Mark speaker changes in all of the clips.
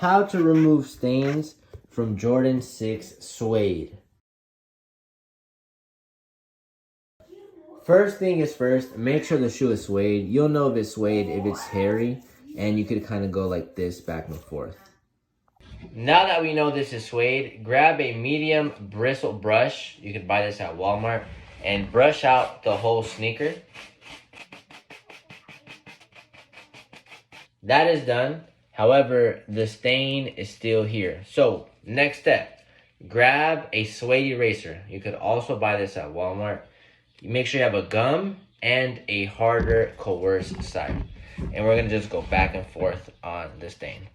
Speaker 1: How to remove stains from Jordan 6 Suede. First thing is first, make sure the shoe is suede. You'll know if it's suede if it's hairy, and you could kind of go like this back and forth. Now that we know this is suede, grab a medium bristle brush. You can buy this at Walmart and brush out the whole sneaker. That is done. However, the stain is still here. So, next step, grab a suede eraser. You could also buy this at Walmart. Make sure you have a gum and a harder coarse side. And we're going to just go back and forth on the stain.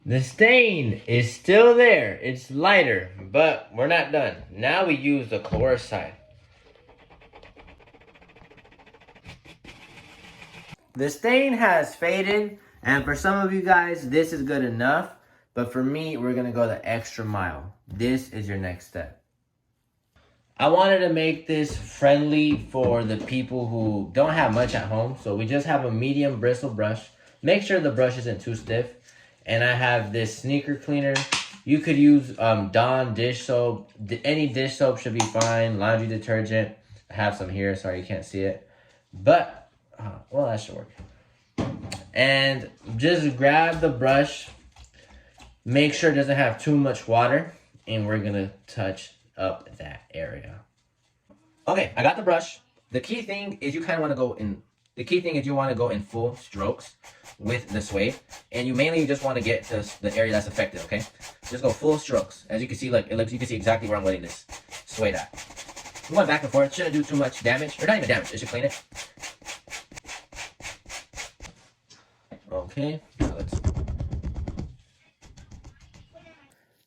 Speaker 1: The stain is still there. It's lighter, but we're not done. Now we use the coarse side. The stain has faded, and for some of you guys, this is good enough. But for me, we're going to go the extra mile. This is your next step. I wanted to make this friendly for the people who don't have much at home. So we just have a medium bristle brush. Make sure the brush isn't too stiff. And I have this Snkr cleaner. You could use Dawn dish soap. Any dish soap should be fine. Laundry detergent. I have some here. Sorry, you can't see it. But, well, that should work. And just grab the brush. Make sure it doesn't have too much water. And we're going to touch up that area. Okay, I got the brush. The key thing is you kind of want to go in. The key thing is you want to go in full strokes with the suede, and you mainly just want to get to the area that's affected. Okay, just go full strokes. As you can see, like it looks, you can see exactly where I'm letting this suede at. I'm going back and forth. Shouldn't do too much damage, or not even damage. It should clean it. Okay, now let's.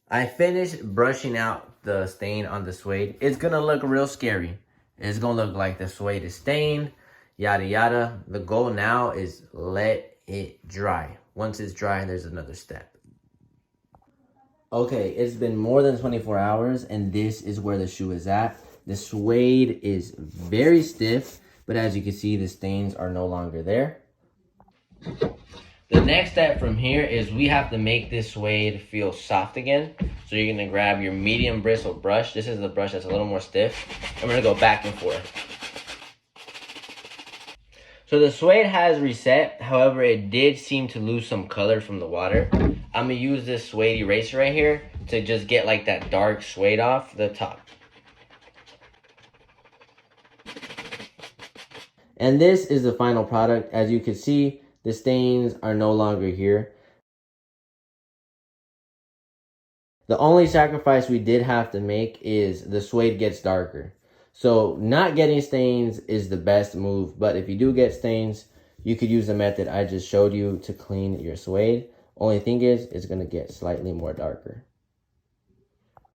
Speaker 1: I finished brushing out the stain on the suede. It's gonna look real scary. It's gonna look like the suede is stained, yada yada. The goal now is let it dry. Once it's dry, there's another step. Okay, it's been more than 24 hours, and this is where the shoe is at. The suede is very stiff, but as you can see, the stains are no longer there. The next step from here is we have to make this suede feel soft again. So you're going to grab your medium bristle brush. This is the brush that's a little more stiff. And we're going to go back and forth. So the suede has reset. However, it did seem to lose some color from the water. I'm going to use this suede eraser right here to just get like that dark suede off the top. And this is the final product. As you can see, the stains are no longer here. The only sacrifice we did have to make is the suede gets darker. So not getting stains is the best move, but if you do get stains, you could use the method I just showed you to clean your suede. Only thing is, it's going to get slightly more darker.